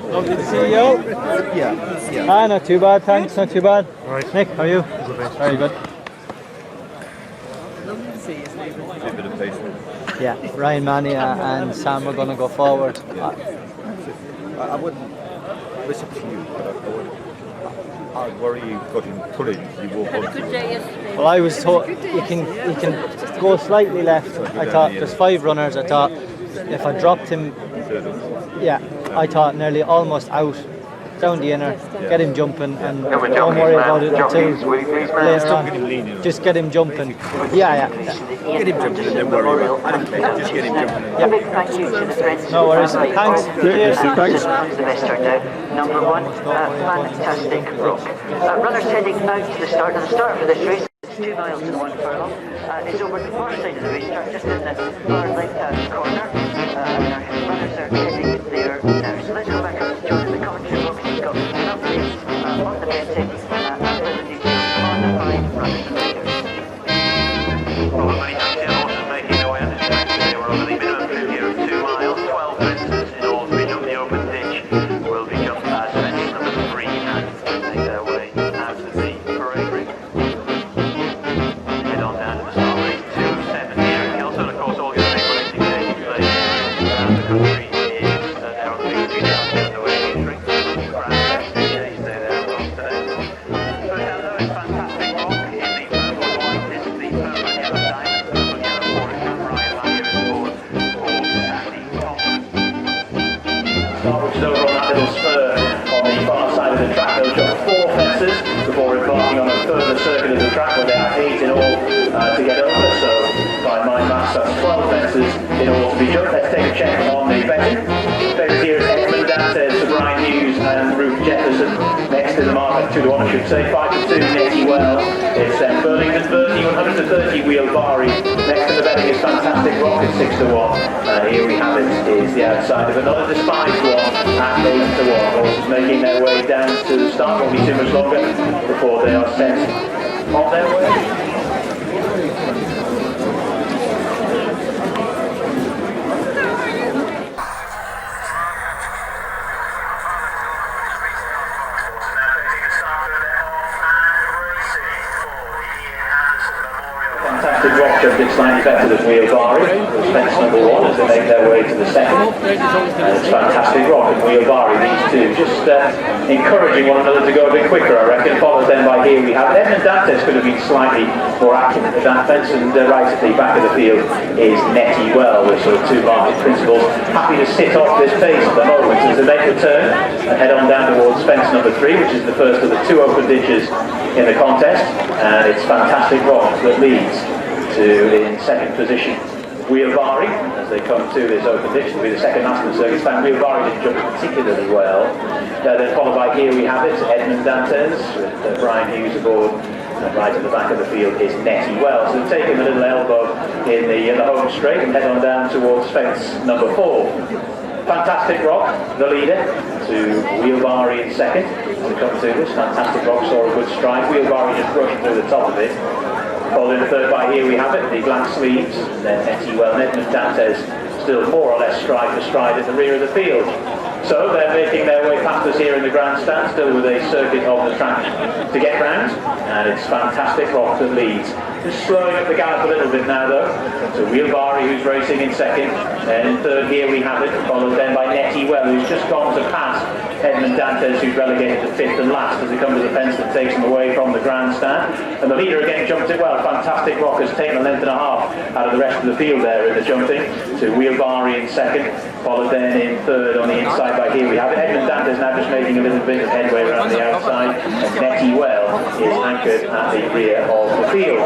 Lovely to see you. Yeah. Not too bad, thanks, not too bad. Right. Nick, how are you? Very good. A bit of pace. Yeah, Ryan Manny and Sam are going to go forward. I wouldn't listen to you, but I'd worry you pulling. You walk on. Well, I was told you can go slightly left. I thought there's 5 runners. I thought if I dropped him, yeah, I thought nearly almost out. Down the inner, get him jumping, and don't worry about it until later on. Just get him jumping. Yeah. Get him jumping and then worry about it. I don't care, just get him jumping. Yeah. No worries. Thanks. Thanks. Number 1, fantastic rock. Runners heading out to the start. Now the start for this race is 2 miles and 1 furlong. It's over the far side of the racetrack, just in the far left-hand corner. And our runners are heading there now. So let's go back up to join the commentary box. We've got an update on the betting and the details on the 5 runners and leaders. Well, many thanks to the horses making their way on this track today. We're over the minimum fifth here of 2 miles, 12 fences in all to be jumped. The open ditch will be jumped as fence number 3 and make their way out of the parade ring. Head on down to the start race 2-7 here in Kelso, and of course all your big racing taking place around the country is there on the big street out the way in the grand stay there on today. First down though is fantastic rock in the purple and white. This is the purple and yellow diamond. The purple and yellow for it from Ryan Lanier is for Sandy Thompson. Start which is over on that little spur on the far side of the track. They'll jump 4 fences before embarking on a further circuit of the track where they have 8 in all to get over. So by my maths, that's 12 fences in all to be jumped. Let's take a check on the betting. Favourites here is Edmund Dantes, Brian Hughes and Ruth Jefferson. Next to the mark at 2-1, I should say. 5-2, Nety Well. It's Burlington Bertie, 130 Wheel Bari. Next to the betting is Fantastic Rock at 6-1. Here we have it, is the outside of another despised one at 8-1. Horses making their way down to the start. Won't be too much longer before they are sent on their way. Fantastic Rock jumped it slightly better than Wheel Bari. Fence number 1 as they make their way to the second. And it's Fantastic Rock and Wheel Bari, these two just encouraging one another to go a bit quicker, I reckon. Followed then by Here We Have It. Edmund Dantes could have been slightly more accurate at that fence, and right at the back of the field is Nety Well with sort of 2 market principles. Happy to sit off this pace at the moment as they make the turn and head on down towards fence number 3, which is the first of the 2 open ditches in the contest, and it's Fantastic Rock that leads to in second position. Wheel Bari, as they come to this open ditch, will be the second last in the circuit stand. Wheel Bari didn't jump particularly well. Then followed by Here We Have It, Edmund Dantes with Brian Hughes aboard, and right at the back of the field is Nety Well. So they've taken a little elbow in the home straight and head on down towards fence number 4. Fantastic Rock, the leader, to Wheel Bari in second. As they come to this, Fantastic Rock saw a good stride. Wheel Bari just brushed through the top of it. Followed in third by Here We Have It, the black sleeves, and then Nety Well and Edmund Dantes still more or less stride for stride at the rear of the field. So they're making their way past us here in the grandstand, still with a circuit of the track to get round, and it's Fantastic Rock that leads. Just slowing up the gallop a little bit now though, to Wheel Bari who's racing in second, and in third Here We Have It, followed then by Nety Well who's just gone to pass Edmund Dantes who's relegated to 5th and last as they come to the fence that takes them away from the grandstand. And the leader again jumped it well. Fantastic Rock has taken a length and a half out of the rest of the field there in the jumping, to Wheel Bari in second, followed then in third on the inside by Here We Have It. Edmund Dantes now just making a little bit of headway around the outside, and Nety Well is anchored at the rear of the field.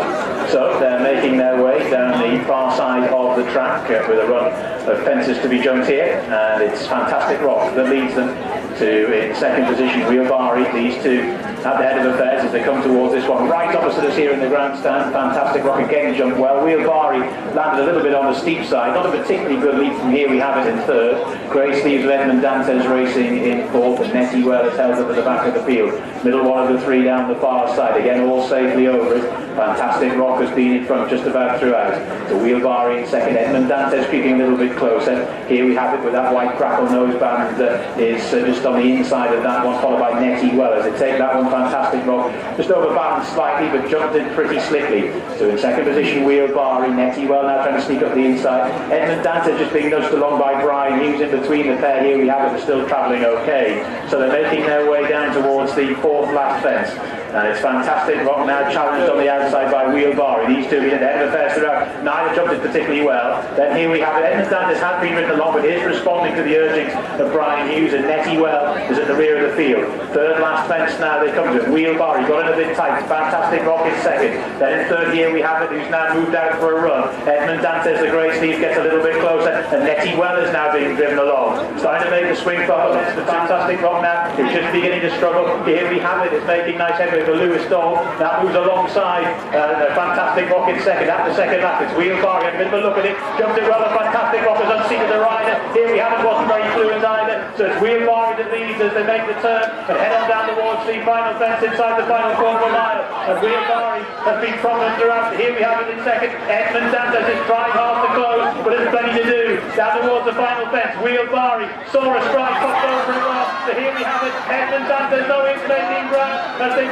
So they're making their way down the far side of the track with a run of fences to be jumped here, and it's Fantastic Rock that leads them to in second position. Wheel Bari, these two at the head of affairs as they come towards this one. Right opposite us here in the grandstand, fantastic rock again, jumped well. Wheel Bari landed a little bit on the steep side, not a particularly good lead from here. We have it in third. Grey Sleeves with Edmund Dantes racing in fourth, and Nety well is held up at the back of the field. Middle one of the three down the far side, again all safely over it. Fantastic rock has been in front just about throughout. So Wheel Bari in second, Edmund Dantes creeping a little bit closer. Here we have it with that white crackle noseband is just on the inside of that one, followed by Nety well as they take that one. Fantastic rock, just overbalanced slightly but jumped in pretty slickly. So in second position Wheel Bari, Nety well now trying to sneak up the inside. Edmund Dantes just being nudged along by Brian Hughes in between the pair. Here we have it, they're still travelling okay. So they're making their way down towards the fourth last fence. And it's fantastic rock now challenged on the outside by Wheel Bari. These two being at the head of the first throughout. Neither jumped it particularly well. Then here we have it. Edmund Dantes has been ridden along, but is responding to the urgings of Brian Hughes, and Nety well is at the rear of the field. Third last fence now they come to it. Wheel Bari got in a bit tight. Fantastic rock in second. Then in third here we have it, who's now moved out for a run. Edmund Dantes, the Grey Sleeve, gets a little bit closer, and Nety well is now being driven along. Starting to make the swing for it's the fantastic rock now. It's just beginning to struggle. Here we have it. It's making nice headway for Lewis Dole. That moves alongside the fantastic rock in second. At the second lap, it's Wheel Bari. A bit of a look at it. Jumped it well. The fantastic rock has unseated the rider. Here we have it. Wasn't very fluent either. So it's Wheel Bari that leads as they make the turn and head on down towards the final fence inside the final quarter mile. And Wheel Bari has been prominent throughout. Here we have it in second. Edmund Dantes is trying hard to close, but there's plenty to do. Down towards the final fence. Wheel Bari saw a strike, popped over it well. So here we have it. Edmund Dantes, no it's making ground. As they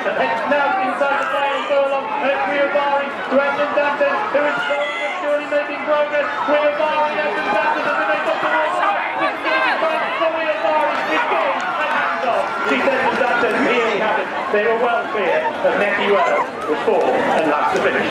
now inside the final furlong. And it's Wheel Bari to Edmund Dantes, who is slowly but surely making progress. Wheel Bari, Edmund Dantes as they make up the wall. This is going to be fun for Wheel Bari. It's game and hands off. She's Edmund Dantes, here we have it. They were well clear as Nety well was fourth and last to finish.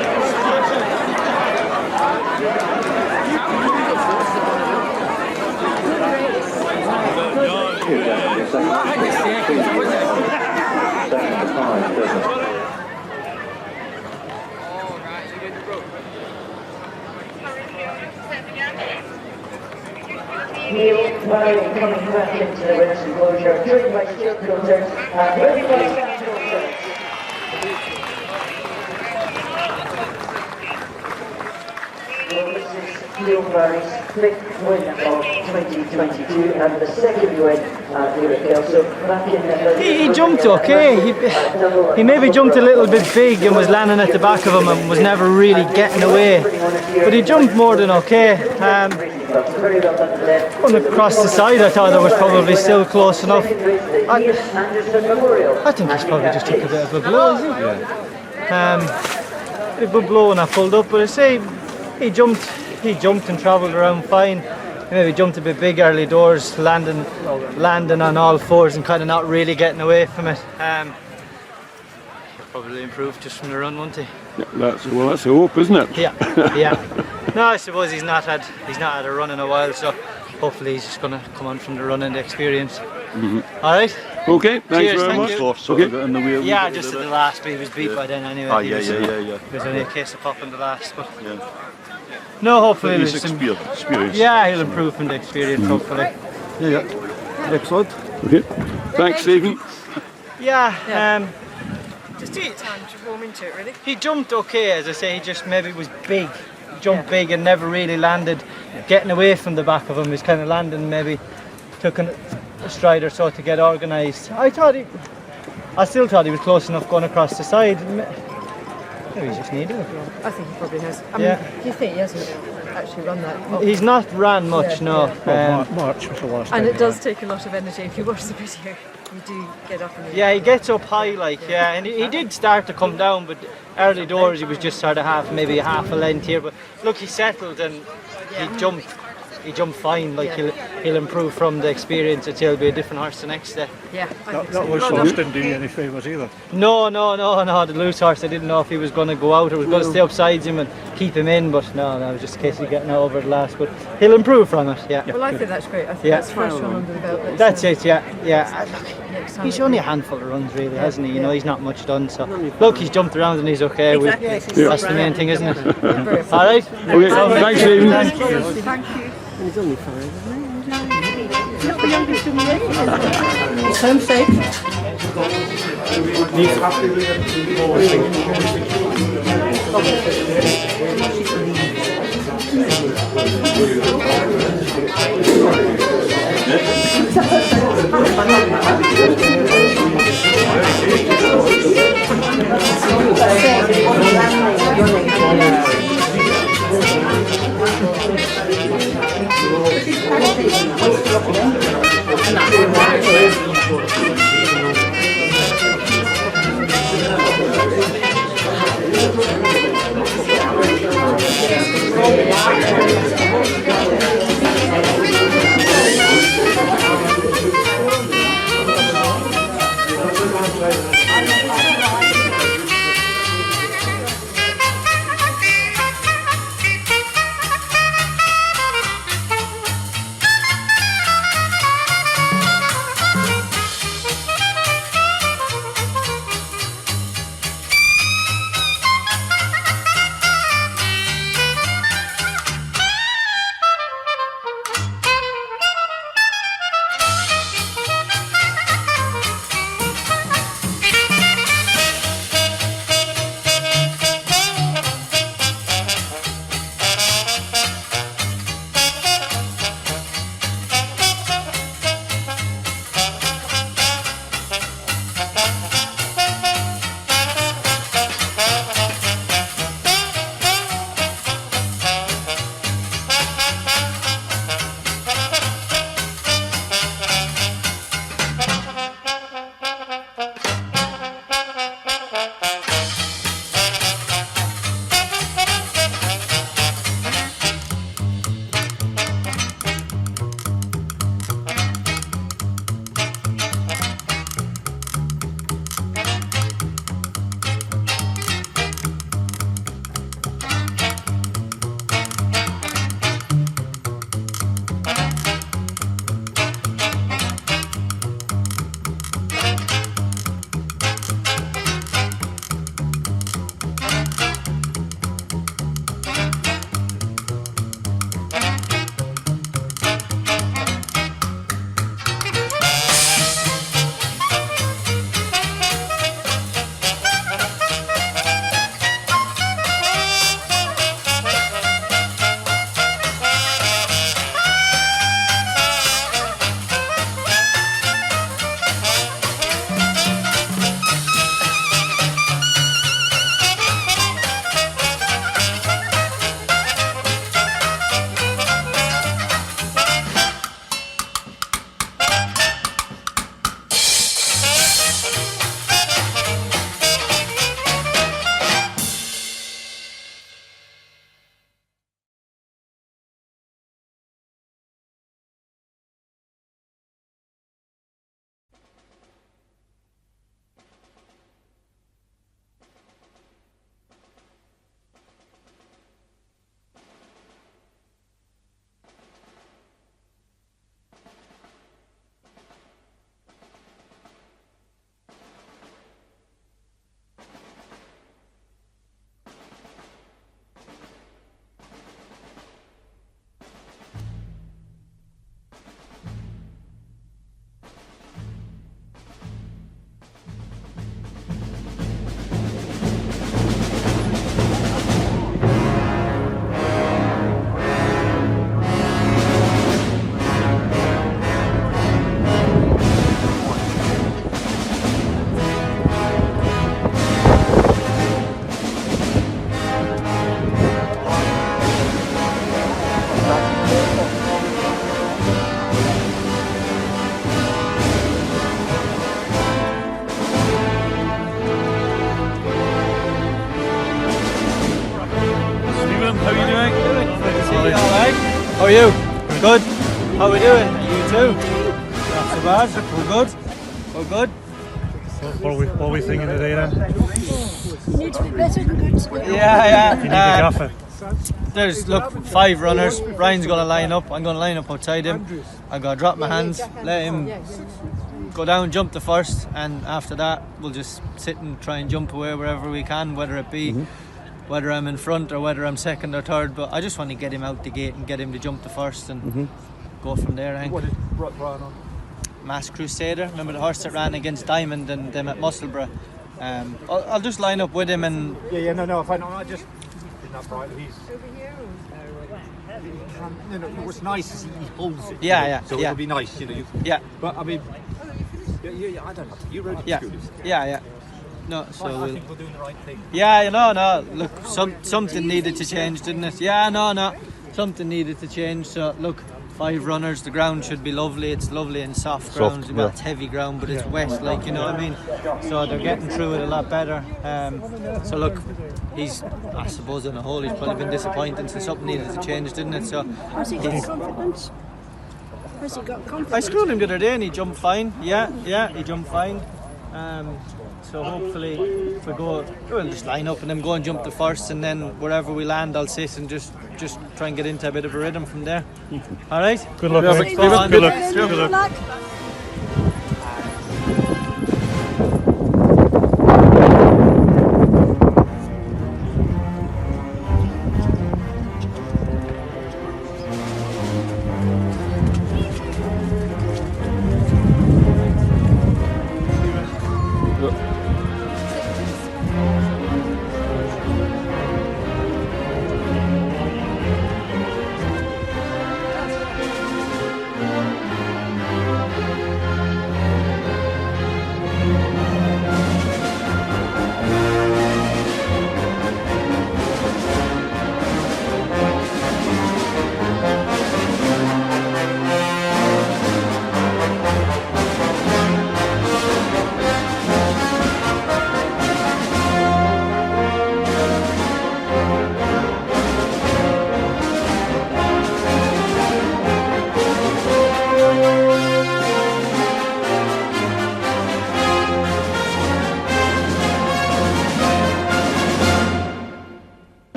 Neil Barry coming back into the rinse enclosure, driven by Stuart Coulter, and ready by Sam Coulter. Well, this is Neil Barry's fifth win of 2022 and the second win here at Kelso. Back in He jumped okay. He maybe jumped a little bit big and was landing at the back of him and was never really getting away. But he jumped more than okay. On across the side, I thought that was probably still close enough. I think he's probably just took a bit of a blow, isn't he? Yeah. Bit of a blow when I pulled up, but I say he jumped and travelled around fine. He maybe jumped a bit big early doors, landing on all fours and kind of not really getting away from it. He'll probably improve just from the run, won't he? Yeah, that's a hope, isn't it? Yeah, yeah. No, I suppose he's not had a run in a while, so hopefully he's just going to come on from the run and the experience. All right. Okay, thanks Cheers, very thank much. you. Okay. Yeah, just at the last, but he was beat by then anyway. Oh, yeah. It was only a case of popping the last, but no, hopefully He's there's some experience. Yeah, he'll improve from the experience, hopefully. Yeah. Excellent. Okay. Thanks, Stephen. Yeah. Just take your time to warm into it, really. He jumped okay, as I say. He just maybe was big. Jumped big and never really landed. Getting away from the back of him, he's kind of landing. Maybe took a stride or so to get organised. I still thought he was close enough going across the side. Maybe he just needed it. I think he probably has. I mean, do you think he hasn't actually run that? He's not ran much, no. March was the last And time it does take a lot of energy. If you watch the video, you do get up and Yeah, he gets up high, and he did start to come down, but early doors he was just sort of maybe half a length here. But look, he settled and he jumped fine. He'll improve from the experience. He'll be a different horse the next day. yeah. that loose horse didn't do you any favours either. No. The loose horse, I didn't know if he was going to go out or was going to stay up sides him and keep him in, but no, it was just a case of getting over the last. But he'll improve from it. Yeah. Well, I think that's great. I think that's fresh one under the belt. That's it. Yeah. Look, he's only a handful of runs, really, hasn't he? You know, he's not much done. So look, he's jumped around and he's okay. Exactly. That's the main thing, isn't it? All right. Okay, thanks, Stephen. Thank you. He's only 5, isn't he? He's not the youngest in the race. He's home safe. How are you? Good. How are we doing? You too? Not so bad. We're good. We're good. What are we thinking today then? You need to be better than good to be Yeah. You need a gaffer. There's, look, 5 runners. Ryan's going to line up. I'm going to line up outside him. I'm going to drop my hands, let him go down, jump the first, and after that we'll just sit and try and jump away wherever we can, whether it be whether I'm in front or whether I'm second or third. But I just want to get him out the gate and get him to jump the first and go from there. I think. What did Brian on? Mass Crusader. Remember the horse that ran against Diamond and them at Musselburgh. I'll just line up with him and... No, fine. I just... Isn't that right? He's... what's nice is he holds it. So it'll be nice, But I mean... I don't know. You rode the scooters. No, so I think we're doing the right thing. No. Look, something needed to change, didn't it? Something needed to change. So look, 5 runners. The ground should be lovely. It's lovely and soft ground. Well, it's heavy ground, but it's wet, like, you know what I mean. So they're getting through it a lot better. So look, he's, I suppose, in a hole. He's probably been disappointed, so something needed to change, didn't it? So Has he got confidence? Has he got confidence? I screwed him the other day and he jumped fine. He jumped fine. So hopefully, if we go, we'll just line up and then go and jump the first, and then wherever we land, I'll sit and just try and get into a bit of a rhythm from there. All right. Good luck. Yeah, mate. good luck. Good luck. Good luck.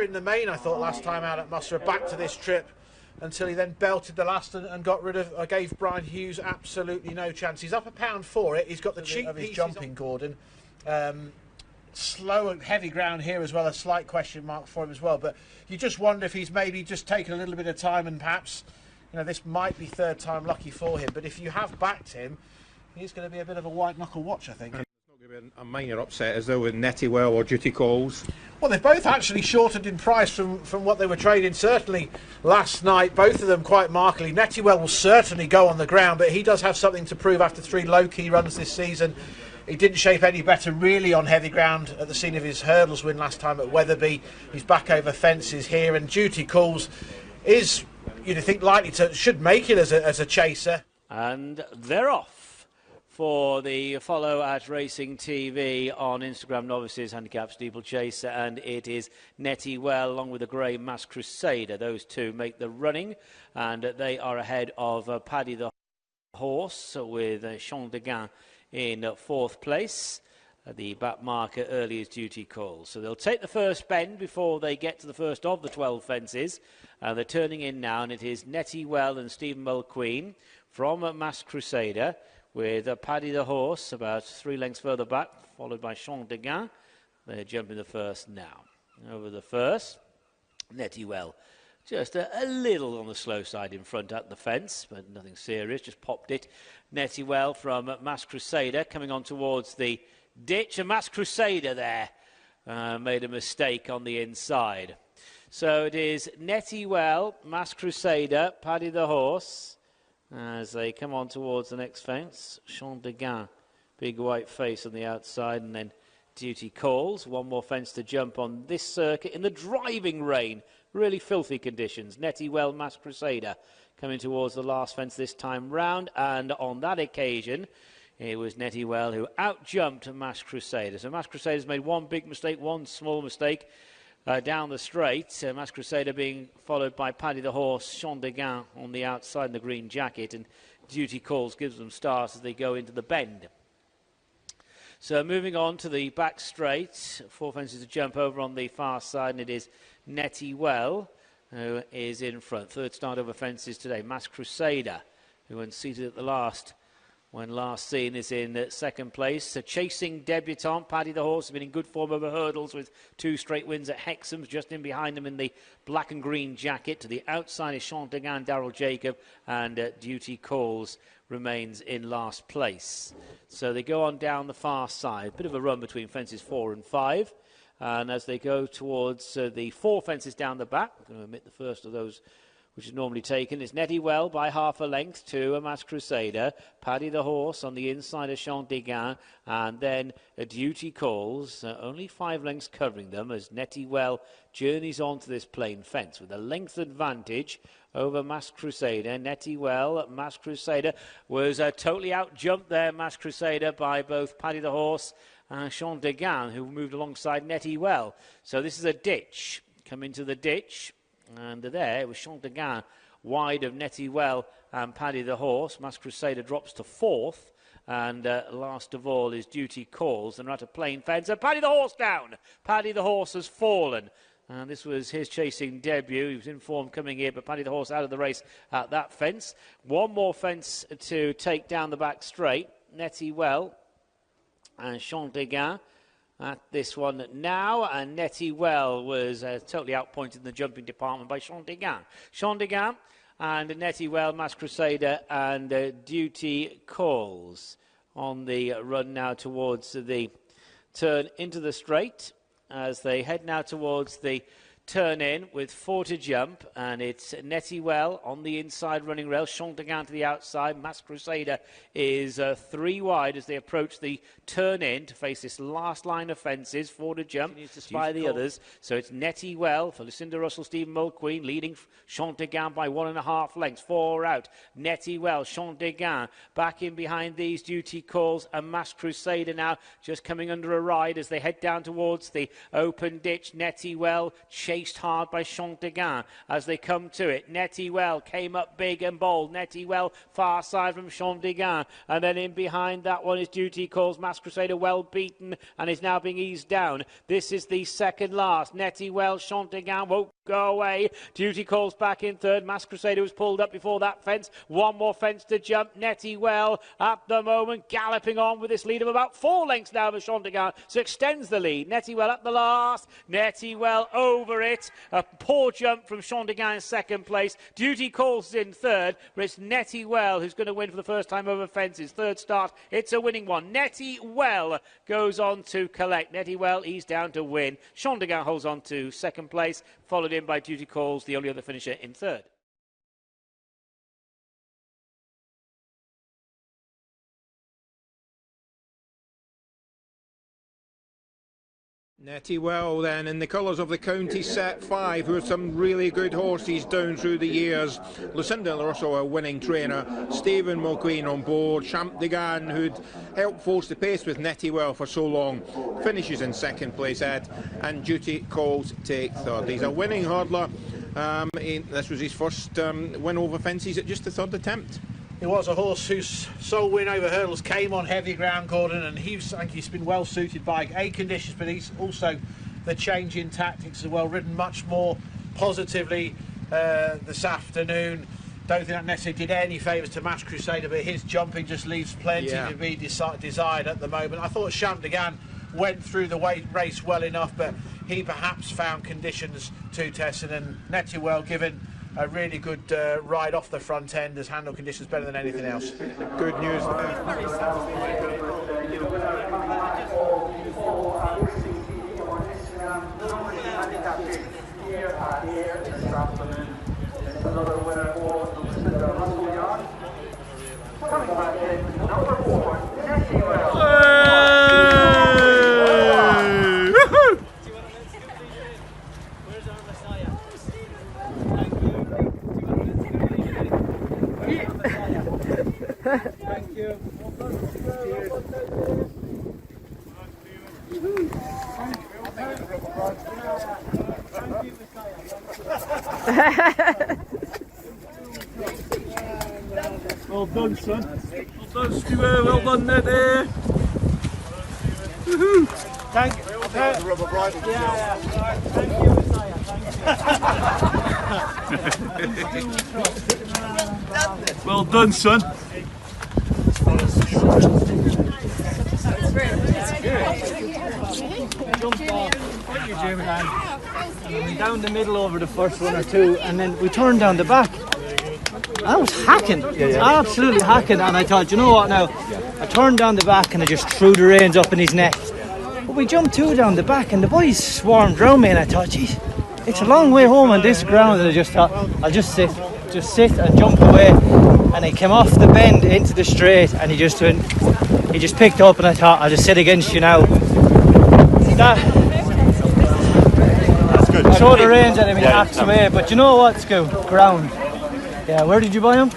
In the main, I thought, last time out at Musselburgh, back to this trip until he then belted the last and got rid of, gave Brian Hughes absolutely no chance. He's up £1 for it. He's got the cheek of his jumping, Gordon. Slow and heavy ground here as well, a slight question mark for him as well, but you just wonder if he's maybe just taken a little bit of time, and perhaps, this might be third time lucky for him. But if you have backed him, he's going to be a bit of a white knuckle watch, I think. A minor upset as though with Nety or Duty Calls. Well, they've both actually shortened in price from what they were trading, certainly last night, both of them quite markedly. Nettywell will certainly go on the ground, but he does have something to prove after 3 low-key runs this season. He didn't shape any better really on heavy ground at the scene of his hurdles win last time at Wetherby. He's back over fences here, and Duty Calls is, you'd think, should make it as a chaser. And they're off for the follow at Racing TV on Instagram Novices Handicap Steeplechase, and it is Nettywell along with the grey Mass Crusader. Those two make the running, and they are ahead of Paddy the Horse with Champ de Gain in 4th place. The back marker early is Duty Calls. So they'll take the first bend before they get to the first of the 12 fences. They're turning in now, and it is Nettywell and Stephen Mulqueen from Mass Crusader, with Paddy the Horse about 3 lengths further back, followed by Champ de Gain. They're jumping the first now. Over the first, Nettywell just a little on the slow side in front at the fence, but nothing serious, just popped it. Nettywell from Mass Crusader coming on towards the ditch, and Mass Crusader there made a mistake on the inside. So it is Nettywell, Mass Crusader, Paddy the Horse, as they come on towards the next fence. Champ de Gain, big white face on the outside, and then Duty Calls. One more fence to jump on this circuit in the driving rain. Really filthy conditions. Nettywell, Mass Crusader coming towards the last fence this time round, and on that occasion it was Nettywell who out-jumped Mass Crusader. So Mass Crusader's made one big mistake, one small mistake. down the straight. Mass Crusader being followed by Paddy the Horse, Champ de Gain on the outside in the green jacket, and Duty Calls gives them stars as they go into the bend. So moving on to the back straight, 4 fences to jump over on the far side, and it is Nety Well who is in front. Third start over fences today. Mass Crusader, who unseated at the last, when last seen, is in second place. Chasing debutant, Paddy the Horse, has been in good form over hurdles with 2 straight wins at Hexham's. Just in behind him in the black and green jacket. To the outside is Champ de Gain, Daryl Jacob, and Duty Calls remains in last place. So they go on down the far side. Bit of a run between fences 4 and 5. And as they go towards the 4 fences down the back, I'm going to omit the first of those which is normally taken. It's Nety Well by half a length to a Mass Crusader. Paddy the Horse on the inside of Champ de Gain, and then a Duty Calls. Only 5 lengths covering them as Nety Well journeys on to this plain fence with a length advantage over Mass Crusader. Nety Well, Mass Crusader was totally out-jumped there, Mass Crusader, by both Paddy the Horse and Champ de Gain, who moved alongside Nety Well. So this is a ditch. Come into the ditch. And there, it was Champ de Gain wide of Nety Well and Paddy the Horse. Mass Crusader drops to 4th. And last of all is Duty Calls. And we're at a plain fence. And Paddy the Horse down. Paddy the Horse has fallen. And this was his chasing debut. He was in form coming here, but Paddy the Horse out of the race at that fence. 1 more fence to take down the back straight. Nety Well and Champ de Gain at this one now, and Nety Well was totally outpointed in the jumping department by Champ de Gain. Champ de Gain and Nety Well, Mass Crusader and Duty Calls on the run now towards the turn into the straight as they head now towards the turn in with 4 to jump, and it's Nety Well on the inside running rail, Champ de Gain to the outside. Mass Crusader is 3 wide as they approach the turn in to face this last line of fences. 4 to jump, needs to spy the others. So it's Nety Well for Lucinda Russell, Stephen Mulqueen, leading Champ de Gain by 1.5 lengths. 4 out. Nety Well, Champ de Gain back in behind these, Duty Calls, and Mass Crusader now just coming under a ride as they head down towards the open ditch. Nety Well chased hard by Champ de Gain as they come to it. Nety Well came up big and bold. Nety Well far side from Champ de Gain, and then in behind that one is Duty Calls. Mass Crusader well beaten and is now being eased down. This is the second last. Nety Well, Champ de Gain won't go away. Duty Calls back in third. Mass Crusader was pulled up before that fence. 1 more fence to jump. Nety Well at the moment galloping on with this lead of about 4 lengths now for Champ de Gain, so extends the lead. Nety Well at the last. Nety Well over it. A poor jump from Champ de Gain in second place. Duty Calls in third, but it's Nety Well who's going to win for the first time over fences. Third start, it's a winning one. Nety Well goes on to collect. Nety Well, he's down to win. Champ de Gain holds on to second place, followed in by Duty Calls, the only other finisher in third. Nety Well then in the colours of the county set 5, who are some really good horses down through the years. Lucinda Russell, a winning trainer, Stephen Mulqueen on board, Champ de Gain, who'd helped force the pace with Nety Well for so long, finishes in second place, Ed, and Duty Calls take third. He's a winning hurdler. This was his first win over fences at just the 3rd attempt. He was a horse whose sole win over hurdles came on heavy ground, Gordon, and I think he's been well suited by A conditions, but he's also the change in tactics as well, ridden much more positively this afternoon. Don't think that necessarily did any favours to Mass Crusader, but his jumping just leaves plenty to be desired at the moment. I thought Champ de Gain went through the race well enough, but he perhaps found conditions too tested, and Nety Well given a really good ride off the front end as handle conditions better than anything else. Good news. Another winner for Lucinda Russell. Coming back in, number 4, Nety Well. Thank you. Cheers. Well done, son. Well done, Stuart. Well done, Nety. Woohoo! Thank you. Yeah. Thank you, Messiah. Thank you. Well done, son. Thank you, Jim. And we down the middle over the first one or two, and then we turned down the back. I was hacking, absolutely hacking, and I thought, you know what now? I turned down the back and I just threw the reins up in his neck. But we jumped two down the back and the boys swarmed around me, and I thought, geez, it's a long way home on this ground, and I just thought, I'll just sit and jump away. And he came off the bend into the straight, and he just picked up, and I thought, I'll just sit against you now. That's good. I throw the reins at him, he hacks away, but you know what, Scoot? Ground. Yeah, where did you buy him?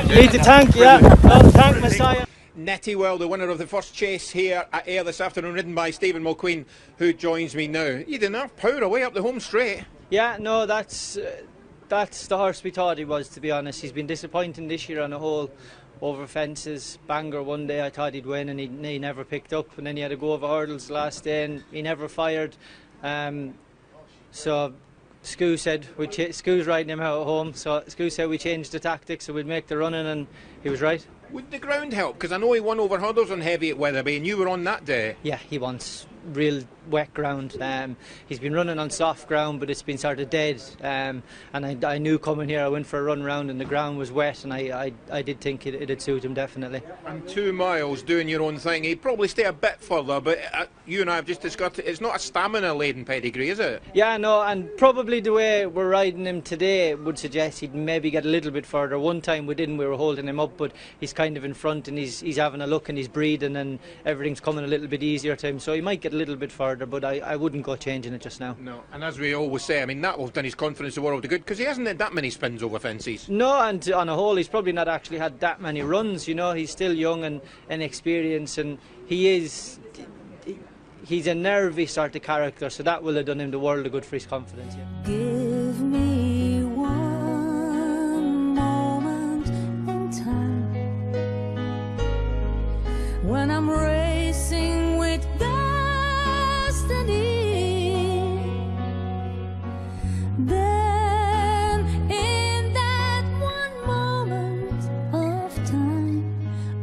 Lead the tank, yeah. No, tank, Messiah. Nety, well, the winner of the first chase here at Ayr this afternoon, ridden by Stephen Mulqueen, who joins me now. He did enough power away up the home straight. Yeah, no, that's the horse we thought he was, to be honest. He's been disappointing this year on a whole. Over fences, Bangor one day I thought he'd win, and he never picked up, and then he had to go over hurdles last day and he never fired. So Scoo said, Scoo's riding him out at home, so Scoo said we changed the tactics so we'd make the running, and he was right. Would the ground help? Because I know he won over hurdles on heavy at Wetherby, and you were on that day. Yeah, he wants real wet ground. He's been running on soft ground, but it's been sort of dead. And I knew coming here, I went for a run round and the ground was wet, and I did think it'd suit him definitely. And 2 miles doing your own thing, he'd probably stay a bit further, but you and I have just discussed it, it's not a stamina-laden pedigree, is it? Yeah, no, and probably the way we're riding him today would suggest he'd maybe get a little bit further. One time we were holding him up, but he's kind of in front and he's having a look and he's breathing and everything's coming a little bit easier to him, so he might get a little bit further, but I wouldn't go changing it just now. No, and as we always say, I mean, that will have done his confidence the world of good, because he hasn't had that many spins over fences. No, and on a whole, he's probably not actually had that many runs, you know. He's still young and inexperienced, and he's a nervy sort of character, so that will have done him the world of good for his confidence. Yeah. Give me one moment in time when I'm racing with destiny. Then in that one moment of time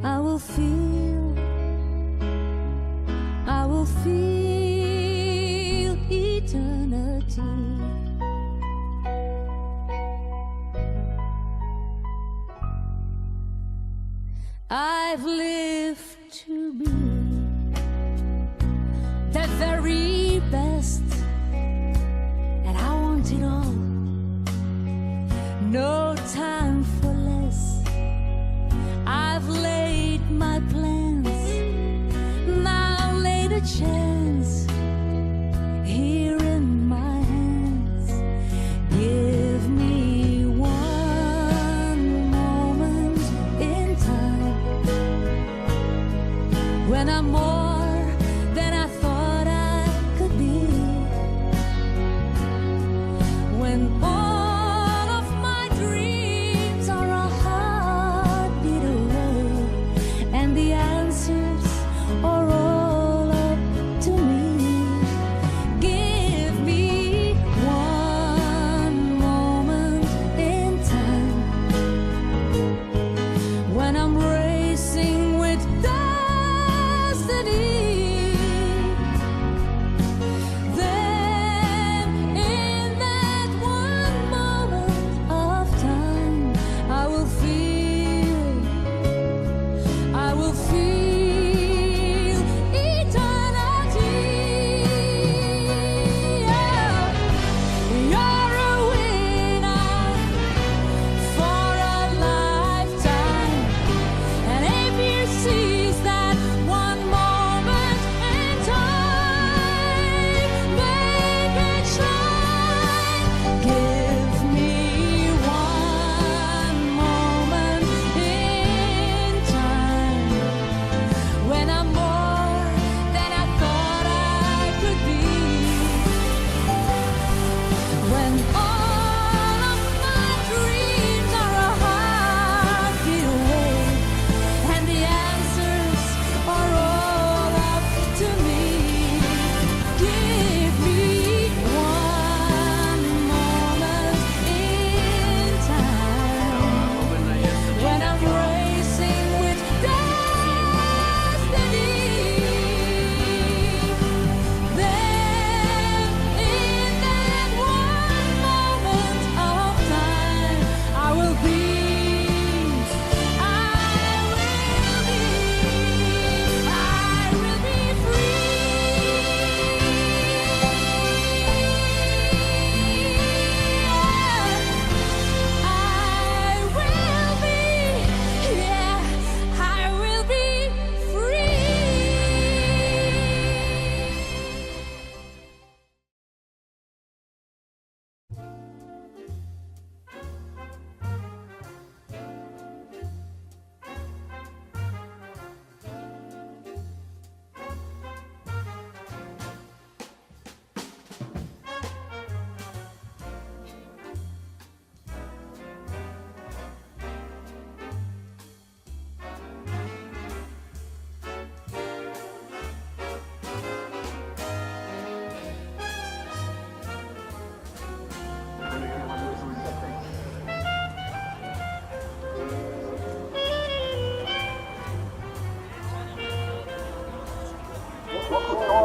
I will feel eternity. I've lived to be the very best, and I want it all. No time for less. I've laid my plans, now laid a chance here in my hands. Give me one moment in time when I'm more than I thought I could be, when all of my dreams are a heartbeat away, and the answers are all up to me. Give me one moment in time when I'm racing with destiny.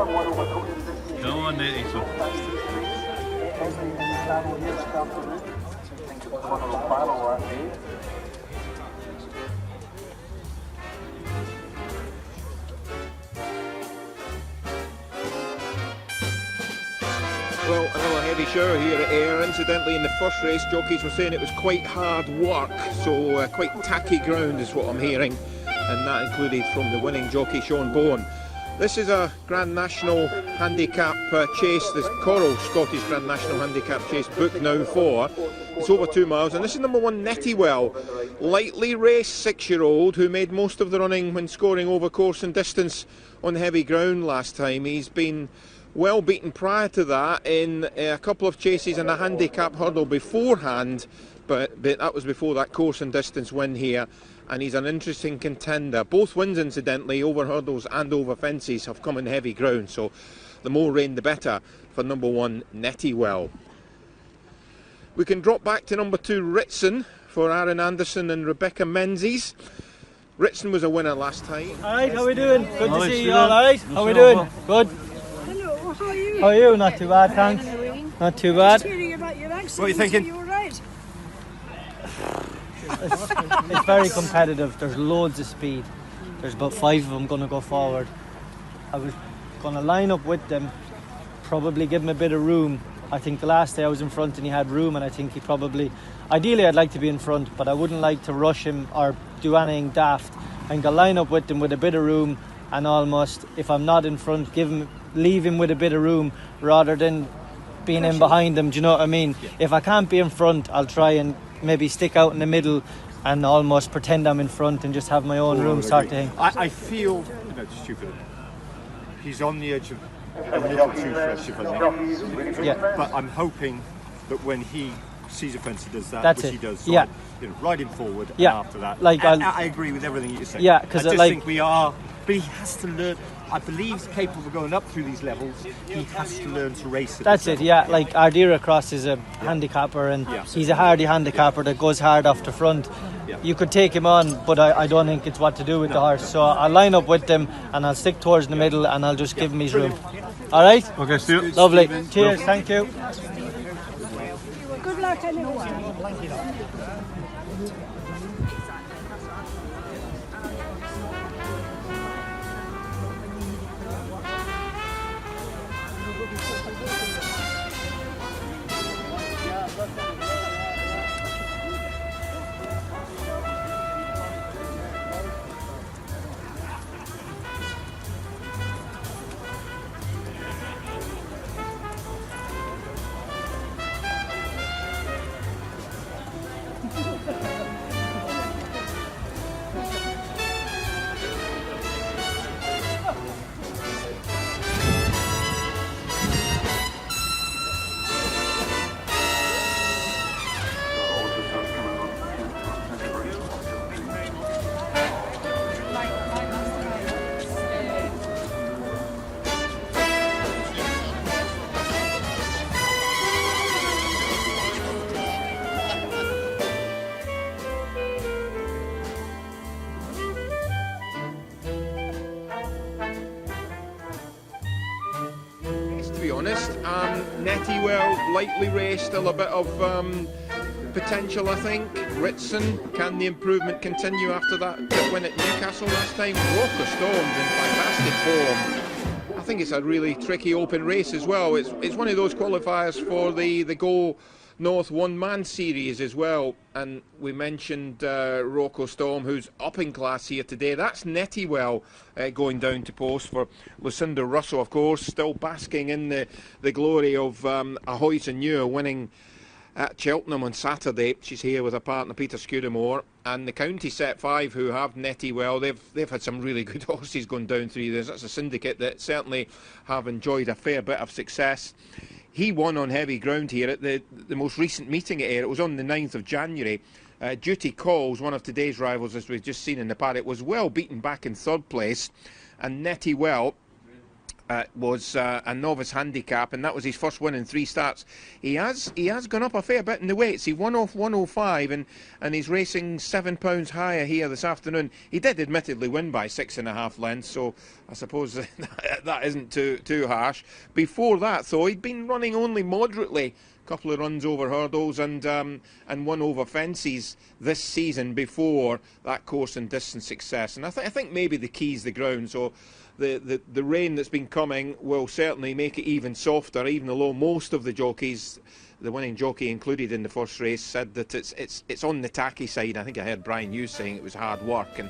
Go on, Nety. Well, another heavy shower here at Ayr. Incidentally, in the first race, jockeys were saying it was quite hard work, so quite tacky ground is what I'm hearing, and that included from the winning jockey Sean Bowen. This is a Grand National Handicap chase, the Coral Scottish Grand National Handicap chase, booked now for. It's over 2 miles, and this is number 1, Netywell, lightly raced 6-year-old who made most of the running when scoring over course and distance on heavy ground last time. He's been well beaten prior to that in a couple of chases and a handicap hurdle beforehand, but that was before that course and distance win here, and he's an interesting contender. Both wins, incidentally, over hurdles and over fences, have come in heavy ground, so the more rain the better for number 1, Netywell. We can drop back to number 2, Ritson, for Aaron Anderson and Rebecca Menzies. Ritson was a winner last time. Alright, how are we doing? Good to see you all, alright? How are we doing? Good? Hello, how are you? How are you? Not too bad, thanks. Not too bad. Hearing about your accent. What are you thinking? You all right? It's very competitive. There's loads of speed. There's about 5 of them going to go forward. I was going to line up with them, probably give him a bit of room. I think the last day I was in front and he had room, and I think he probably... Ideally, I'd like to be in front, but I wouldn't like to rush him or do anything daft. I think I'll line up with him with a bit of room, and almost, if I'm not in front, leave him with a bit of room rather than being in behind him. Do you know what I mean? Yeah. If I can't be in front, I'll try and maybe stick out in the middle and almost pretend I'm in front and just have my own room sort of thing. I feel, stupid. He's on the edge of a little too fresh, if I think. Yeah. But I'm hoping that when he sees a fence, he does that, That's which it. he does. So Yeah. Ride him forward, Yeah. and after that. Like I agree with everything you say. Yeah, because I just like, think we are, but he has to learn. I believe he's capable of going up through these levels. He has to learn to race. That's it, yeah. Like Ardira Cross is a handicapper, and he's a hardy handicapper that goes hard off the front. You could take him on, but I don't think it's what to do with the horse. So I'll line up with them and I'll stick towards the middle and I'll just give him his room. All right? Okay, Stuart. Lovely. Cheers, thank you. Good luck anyway. To be honest, Netywell, lightly raced, still a bit of potential, I think. Ritson, can the improvement continue after that win at Newcastle last time? Rocker Storm's in fantastic form. I think it's a really tricky open race as well. It's one of those qualifiers for the Go North one-man series as well, and we mentioned Rocco Storm, who's up in class here today. That's Netywell going down to post for Lucinda Russell, of course, still basking in the glory of Ahoy's and Muir winning at Cheltenham on Saturday. She's here with her partner Peter Scudamore, and the County Set 5, who have Netywell. They've had some really good horses going down through this. That's a syndicate that certainly have enjoyed a fair bit of success. He won on heavy ground here at the most recent meeting at Ayr. It was on the 9th of January. Duty Calls, one of today's rivals, as we've just seen in the paddock, was well beaten back in third place. And Netywell was a novice handicap, and that was his first win in 3 starts. He has gone up a fair bit in the weights. He won off 105, and he's racing £7 higher here this afternoon. He did admittedly win by 6.5 lengths, so I suppose that isn't too harsh. Before that, though, he'd been running only moderately. Couple of runs over hurdles and 1 over fences this season before that course and distance success. And I think maybe the key's the ground. So the rain that's been coming will certainly make it even softer, even though most of the jockeys, the winning jockey included in the first race, said that it's on the tacky side. I think I heard Brian Hughes saying it was hard work. And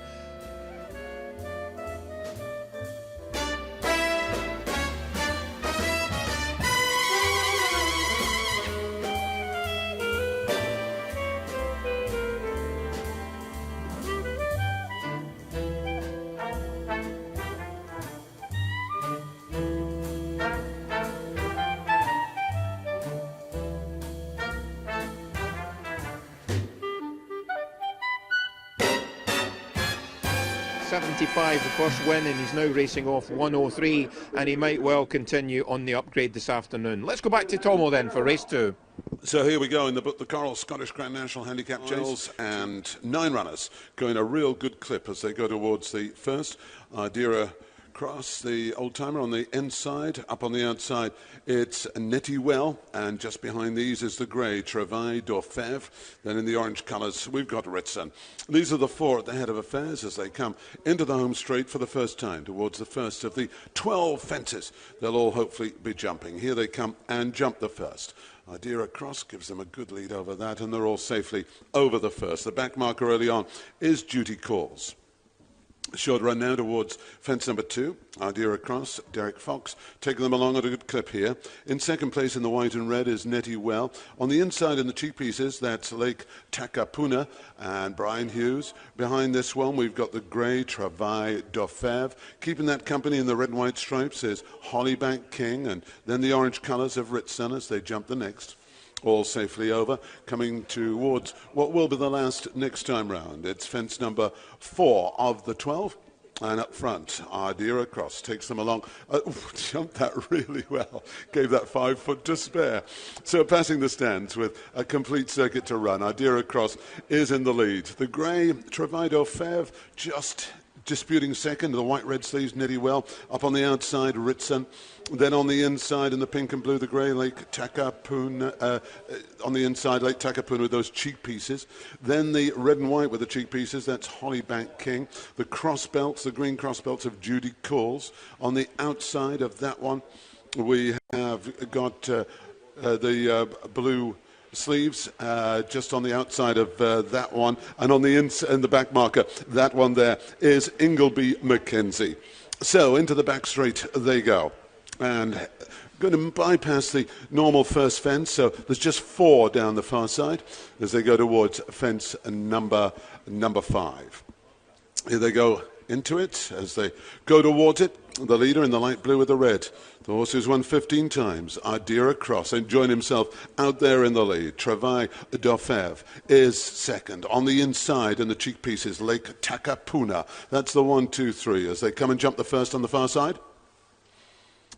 75 the first win, and he's now racing off 103, and he might well continue on the upgrade this afternoon. Let's go back to Tomo then for race 2. So here we go in the book, the Coral Scottish Grand National Handicap Chase, and 9 runners going a real good clip as they go towards the first. Idera Cross, the old-timer, on the inside. Up on the outside, it's Nety Well, and just behind these is the grey Travail d'Orfèvre. Then in the orange colours, we've got Ritson. These are the 4 at the head of affairs as they come into the home straight for the first time towards the first of the 12 fences. They'll all hopefully be jumping. Here they come and jump the first. Idera Cross gives them a good lead over that, and they're all safely over the first. The back marker early on is Duty Calls. Short run now towards fence number 2. Idera Cross, Derek Fox, taking them along at a good clip here. In second place in the white and red is Nety Well. On the inside in the cheek pieces, that's Lake Takapuna and Brian Hughes. Behind this one, we've got the grey Travail d'Orfèvre. Keeping that company in the red and white stripes is Hollybank King, and then the orange colours of Ritson as they jump the next. All safely over, coming towards what will be the last next time round. It's fence number 4 of the 12. And up front, Idera Cross takes them along. Jumped that really well. Gave that 5 foot to spare. So passing the stands with a complete circuit to run. Idera Cross is in the lead. The grey Travail d'Orfèvre just disputing second. The white-red sleeves, Nety Well. Up on the outside, Ritson. Then on the inside, in the pink and blue, the grey, Lake Takapuna. On the inside, Lake Takapuna with those cheek pieces. Then the red and white with the cheek pieces, that's Hollybank King. The cross belts, the green cross belts of Judy Calls. On the outside of that one, we have got the blue sleeves just on the outside of that one, and on the in the back marker, that one there is Ingleby Mackenzie. So into the back straight they go, and going to bypass the normal first fence, so there's just 4 down the far side as they go towards fence number 5. Here they go into it as they go towards it. The leader in the light blue with the red. The horse who's won 15 times, Idera Cross, enjoying himself out there in the lead. Travail d'Orfèvre is second. On the inside in the cheek pieces, Lake Takapuna. That's the 1, 2, 3 as they come and jump the first on the far side.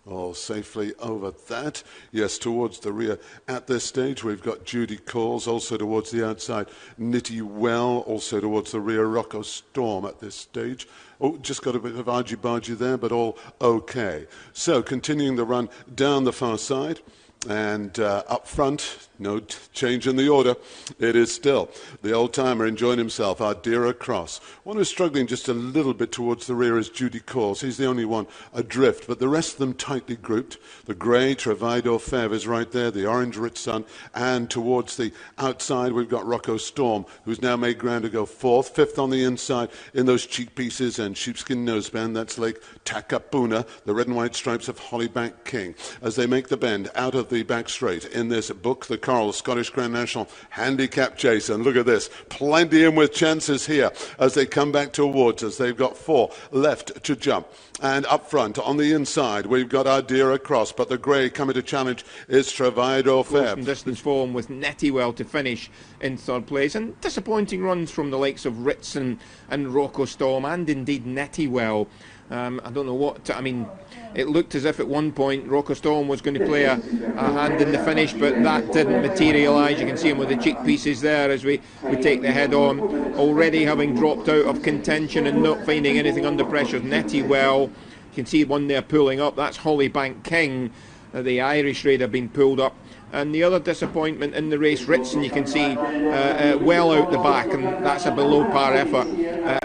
All safely over that. Yes, towards the rear at this stage we've got Judy Calls, also towards the outside Nety Well, also towards the rear Rocco Storm at this stage. Oh, just got a bit of argy-bargy there, but all okay. So continuing the run down the far side. And up front, no change in the order. It is still the old-timer enjoying himself, Idera Cross. One who's struggling just a little bit towards the rear is Judy Calls. He's the only one adrift, but the rest of them tightly grouped. The grey Travail d'Orfèvre is right there, the orange Ritson, and towards the outside we've got Rocco Storm, who's now made ground to go 4th. 5th on the inside in those cheek pieces and sheepskin noseband, that's Lake Takapuna, the red and white stripes of Hollybank King. As they make the bend out of the back straight in this book, the Coral Scottish Grand National Handicap Chase. And look at this, plenty in with chances here as they come back towards us. They've got 4 left to jump. And up front on the inside we've got Idera Cross, but the grey coming to challenge is Travail d'Orfèvre. Distance form with Nety Well to finish in 3rd place, and disappointing runs from the likes of Ritson and Rocco Storm, and indeed Nety Well. I don't know what, I mean, it looked as if at one point Rockestone was going to play a hand in the finish, but that didn't materialise. You can see him with the cheek pieces there as we take the head on. Already having dropped out of contention and not finding anything under pressure, Nety well. You can see one there pulling up. That's Hollybank King, the Irish raider, being pulled up. And the other disappointment in the race, Ritson, you can see well out the back, and that's a below par effort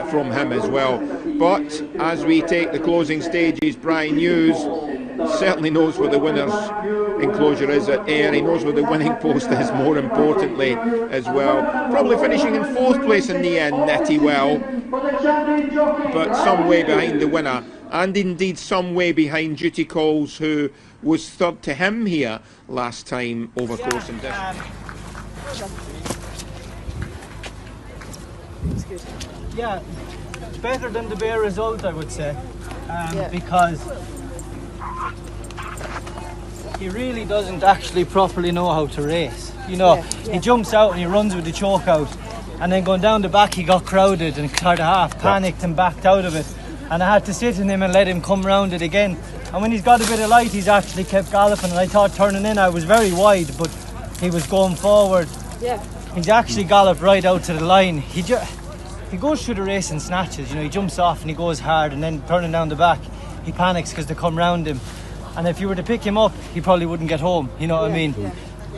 from him as well. But as we take the closing stages, Brian Hughes certainly knows where the winner's enclosure is at Ayr. He knows where the winning post is, more importantly, as well. Probably finishing in 4th place in the end, Nety well, but some way behind the winner, and indeed some way behind Duty Calls, who was 3rd to him here last time over course and distance. Yeah, better than the bare result, I would say, because he really doesn't actually properly know how to race. You know, he jumps out and he runs with the choke out, and then going down the back he got crowded and sort of half panicked and backed out of it, and I had to sit in him and let him come round it again. And when he's got a bit of light, he's actually kept galloping, and I thought turning in I was very wide, but he was going forward. Yeah. He's actually galloped right out to the line. He goes through the race in snatches, you know, he jumps off and he goes hard, and then turning down the back he panics because they come round him, and if you were to pick him up he probably wouldn't get home, you know what I mean? Yeah.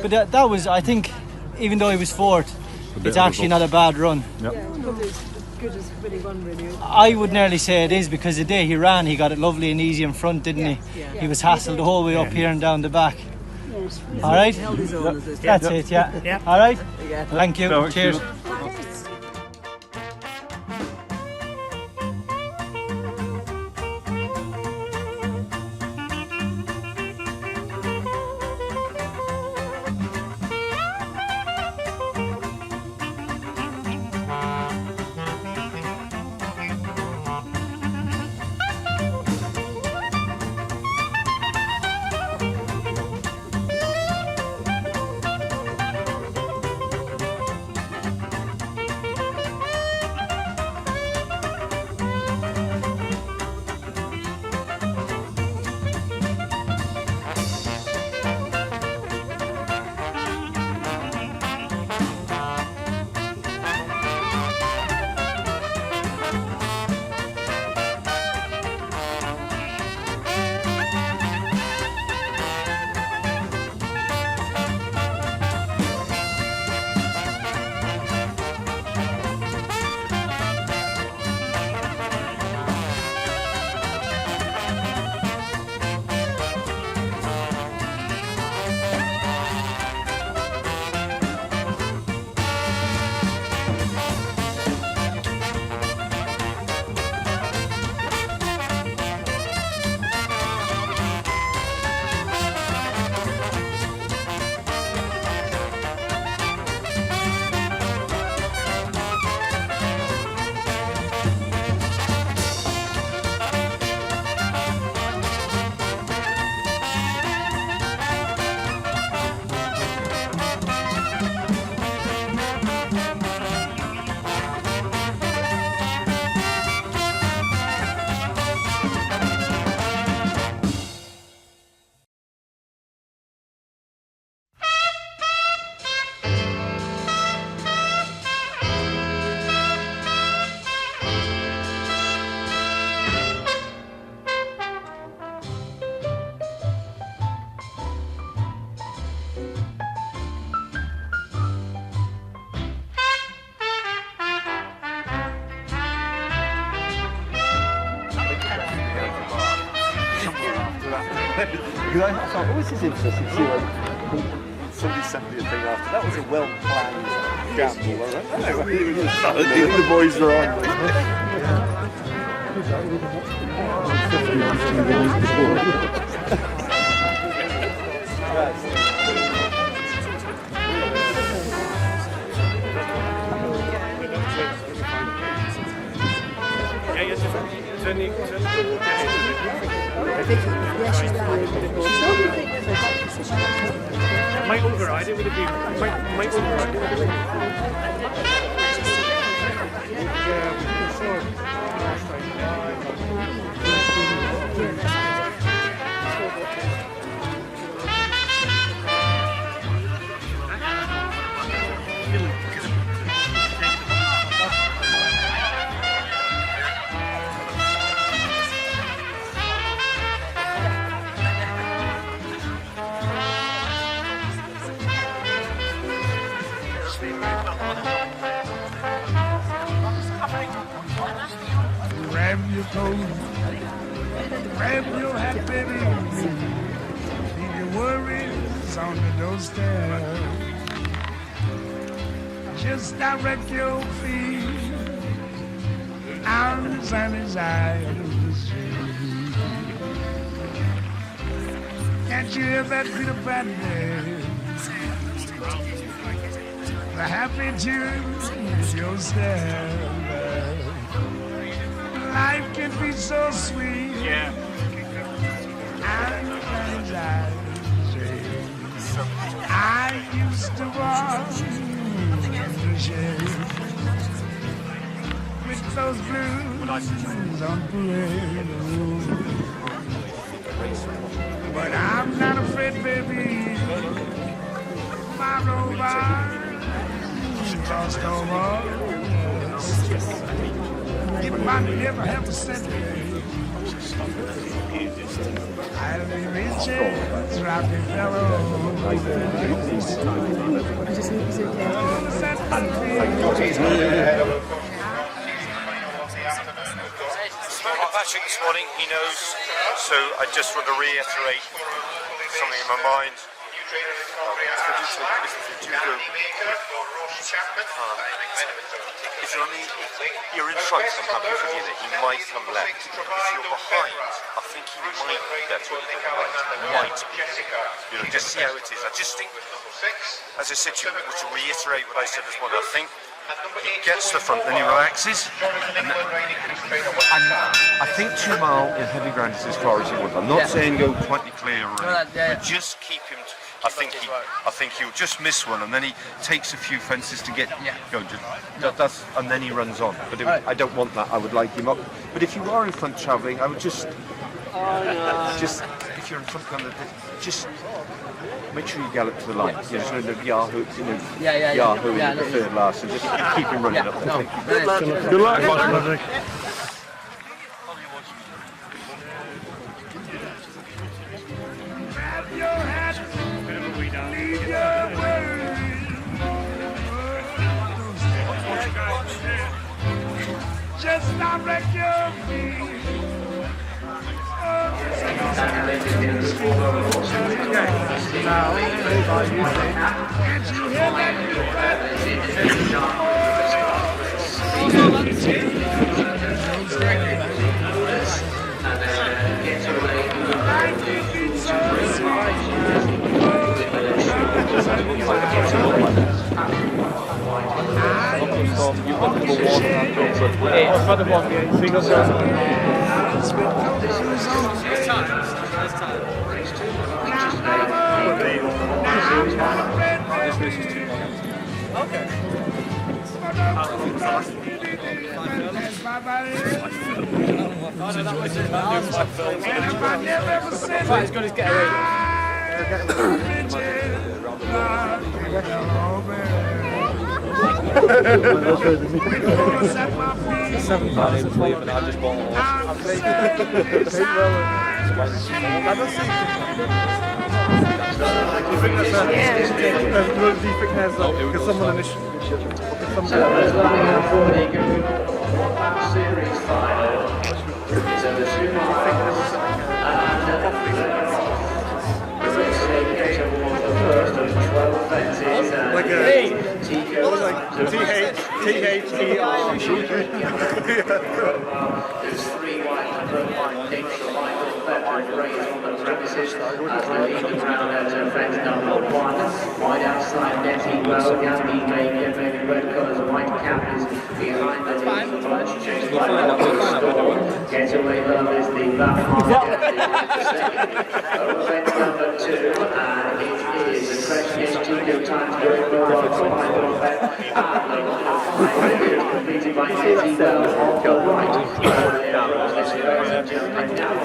But that was, I think, even though he was 4th, it's actually not a bad run. Yep. Yeah, probably as good as really run, really. I would nearly say it is, because the day he ran he got it lovely and easy in front, didn't he? Yeah. He was hassled the whole way up here and down the back. Yes. All right? That's it, yeah. All right? Yeah. Thank you. No, cheers. Because I thought, oh, this is interesting to see when somebody sent me a thing after. That was a well-planned gamble. The boys were on. Might override it with a big. Might override it with a big. Yeah, sure. grab your coat, grab your hat, baby. Leave your worries on the doorstep. Just direct your feet out the sunny side of the street. Can't you hear that Peter Pan dance? The happy tune is your step. Life can be so sweet. Yeah. I used to walk the shade with those blues on parade. But I'm not afraid, baby. My robot lost over. It might never have a cent. I'll be rich as Rockefeller. Patrick this morning, he knows, so I just want to reiterate something in my mind. If you're in front, I'm happy for you that he might come left. If you're behind, I think he might be better than right. Might be. You know, just see how it is. I just think, as I said to you, to reiterate what I said this morning, I think he gets to the front, then he relaxes. And I think 2 mile in heavy ground is as far as you want. I'm not saying go 20 clear, but just keep him. I think he'll just miss one, and then he takes a few fences to get going. And then he runs on. But I don't want that. I would like him up. But if you are in front travelling, I would just if you're in front, just make sure you gallop to the line. You know, no Yahoo, Yahoo in the third last, and just keep him running up. Good luck. Good luck, Patrick. Just direct your feet. As good as get away. I just bought because someone initially like a what was like THER. There's 3 wide number 1 picks for Michael Pepper raised on the premises as the leading round out to fence number 1. Wide outside Nety, well, Gambie, maybe red colours, white cap is behind the lead. Bunch chased by Storm. Getaway Love is the back half. Fence number 2, and it is a Crashnish Tico times going well on Michael Pepper. Completed by Nety, well, on the right. Jumping down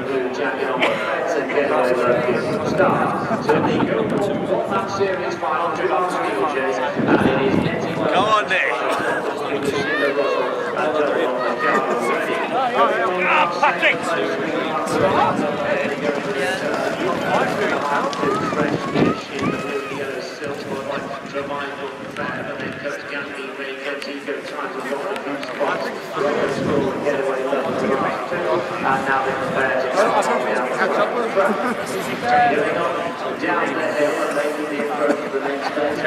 blue jacket on the fence and get over start. So they go to that series final to our futures, and it is Nety. Come on, Nick. Patrick! And now they prepare to down the hill and making the approach to the next stage.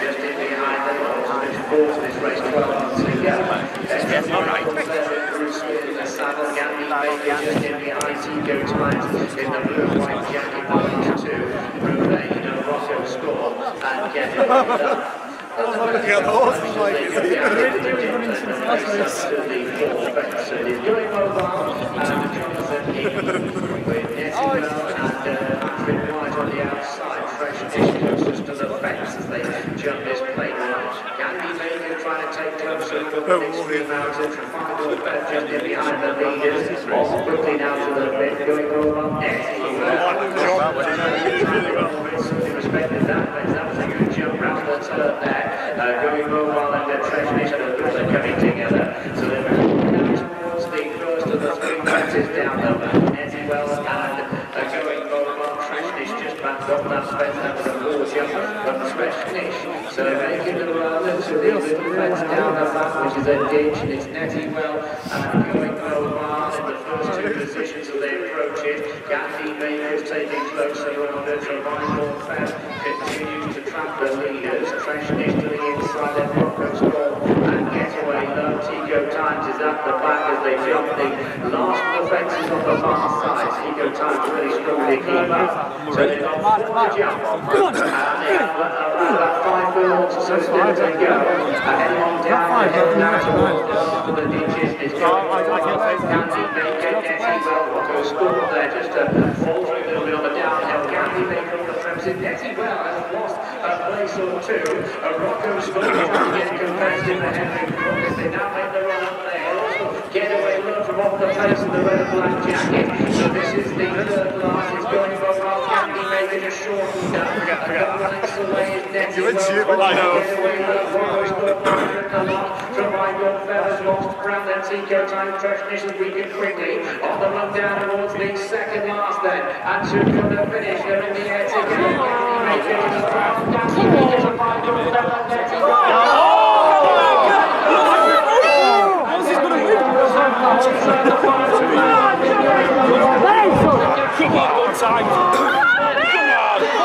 Just in behind them, which brought this race 12 months ago. The saddle, Gandhi Baker just in behind Tico Times in the blue and white jacket, 1 to 2. Ruvain and Rocco score and get it done. Look at the horses like it's doing mobile and Jonathan with Nety and Patrick White on the outside. Fresh dish closest to the fence as they jump this plate line. Gandhi Baker trying to take closer to the next 3 mountains. Final bet just in behind the leaders. Off quickly now to the bit, going over Nety. Respected that, that was a good jump round the turn there. Going mobile and the Treasury and the Builder coming together. So they're moving down towards the first of the 3 fences down the Nety well and going mobile. Treasury just back up that fence. That was a 4 jump from Treasury. So they're making the run to the little fence down the back, which is a ditch, and it's Nety well and going mobile in the first 2 positions as they approach it. Gandhi Baker is taking closer around it. Survival Fest continues to trap the leaders. Treasury to the inside, then Rocco score and getaway low. Tico Times is at the back as they jump the last of the fences on the far side. Tico Times really strongly keep up. So they've got 4 to jump on. And they have about 5 furlongs or so still to go. Heading on down the hill now towards the last of the ditches. It's going Gandhi Baker, Nety well. Rocco score there just faltering a little bit on the downhill. Gandhi Baker on the premises. Nety well has lost a place or 2. Rocco score trying to get competitive the Henry Crockett. They now make the run up there. Also get away from off the face of the red and black jacket. So this is the third last. It's going well. Gandhi Baker just shortened up. A couple of lengths away is Nety well. I know. Get away Rocco score come on. Survival Feathers lost ground. Then Tico Time Treasury weakened quickly. On the run down towards the second last then. And should come to finish. They're in the air together. Gandhi Baker to the ground. Gandhi Baker survival Feathers. Nety well. Come on, one time. Come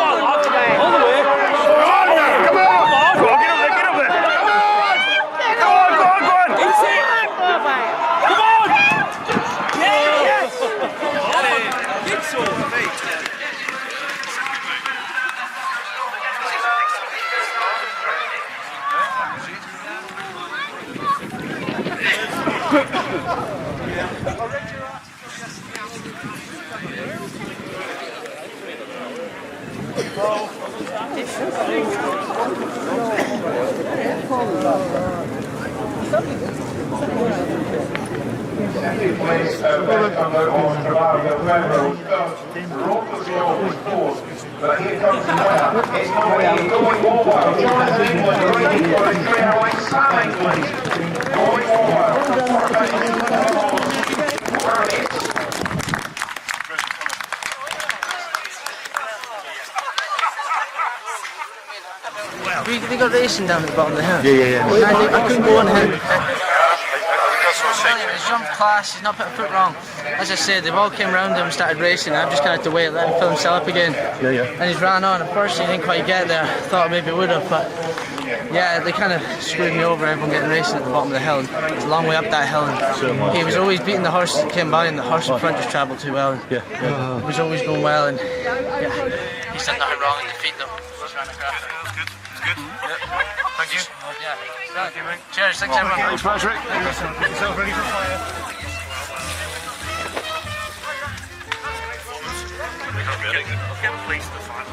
on, all the way. Come on, get up there. Go on. Easy. Come on. Yes. Good sort of feet. But here comes the winner. It's not really going forward. Jonathan England ready for his 308 Sam England. Going forward. We got racing down at the bottom of the hill. Yeah. I couldn't go on him. His jump class, he's not put a foot wrong. As I said, they all came round him and started racing. I've just kind of had to wait, let him fill himself up again. Yeah. And he's ran on. At first, he didn't quite get there. Thought maybe it would have, but yeah, they kind of screwed me over. Everyone getting racing at the bottom of the hill. And it was a long way up that hill. And he was always beating the horse that came by, and the horse in front just travelled too well. And it was always going well, and yeah, he's done nothing wrong in defeat though. Good. Thank you. Yeah. Cheers. Thanks everyone. Thanks, Patrick. Get yourself ready for fire. Let's get the police to the final.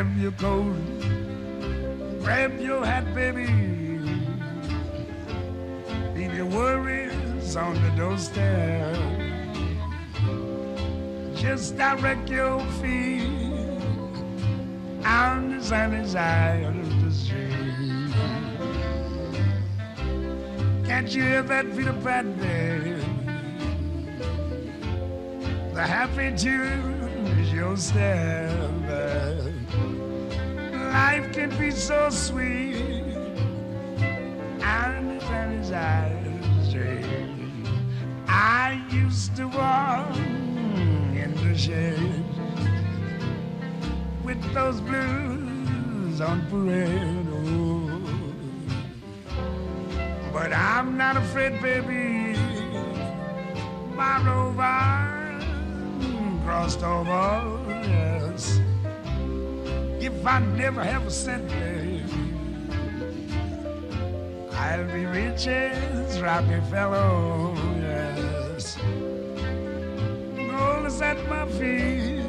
grab your coat, grab your hat, baby. Leave your worries on the doorstep. Just direct your feet on the sunny side of the street. Can't you hear that Peter Pan, baby? The happy tune is your step. Life can be so sweet on the sunny side of the street. I used to walk in the shade with those blues on parade. Oh. But I'm not afraid, baby. My rover crossed over, yes. If I never have a cent, baby, I'll be rich as Rockefeller, yes. Gold is at my feet,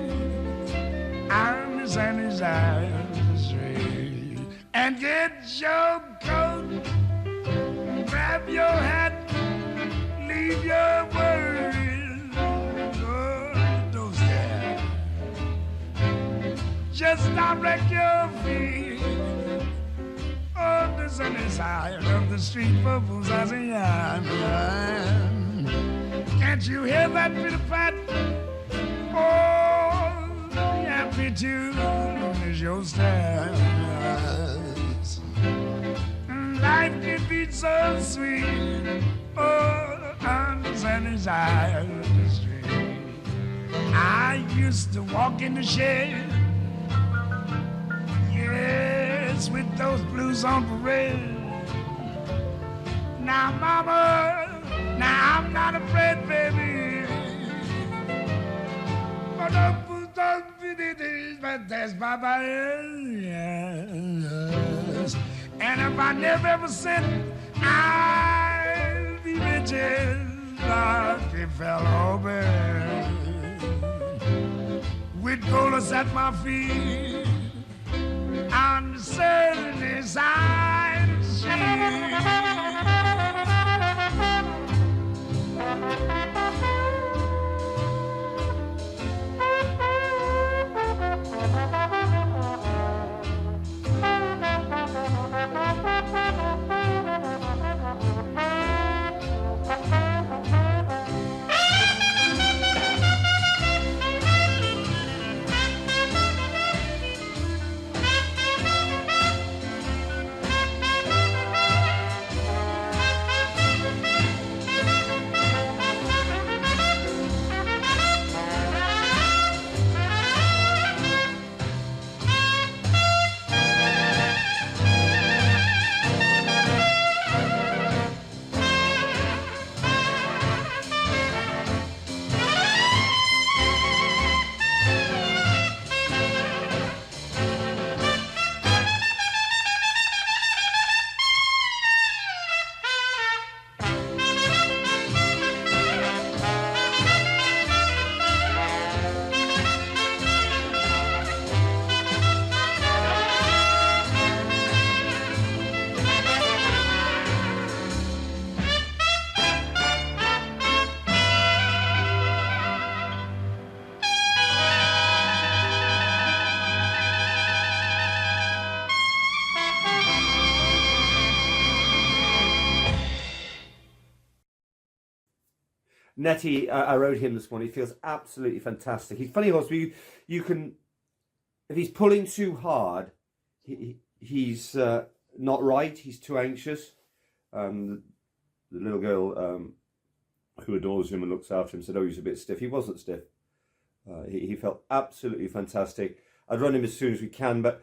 I'm the sunny side of the street. And get your coat, grab your hat, leave your worries on the doorstep. Just direct your feet on the sunny side of the street for Buzazian. Can't you hear that Peter Pan? Oh, the happy tune is your style. Life can be so sweet, oh, on the sunny side of the street. I used to walk in the shade, yes, with those blues on parade. Now, mama, now I'm not afraid, baby. But that's Baba, yes. And if I never ever sin, I'll be rich as Rockefeller, with gold at my feet on the sunny side of the street. Nety, I rode him this morning. He feels absolutely fantastic. He's funny horse. You can, if he's pulling too hard, he's not right. He's too anxious. The little girl who adores him and looks after him said, "Oh, he's a bit stiff." He wasn't stiff. He felt absolutely fantastic. I'd run him as soon as we can, but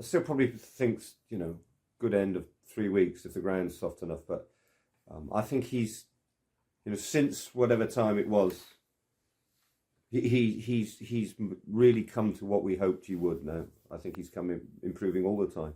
I still probably think, you know, good end of 3 weeks if the ground's soft enough. But I think he's, you know, since whatever time it was, he's really come to what we hoped he would now. I think he's improving all the time.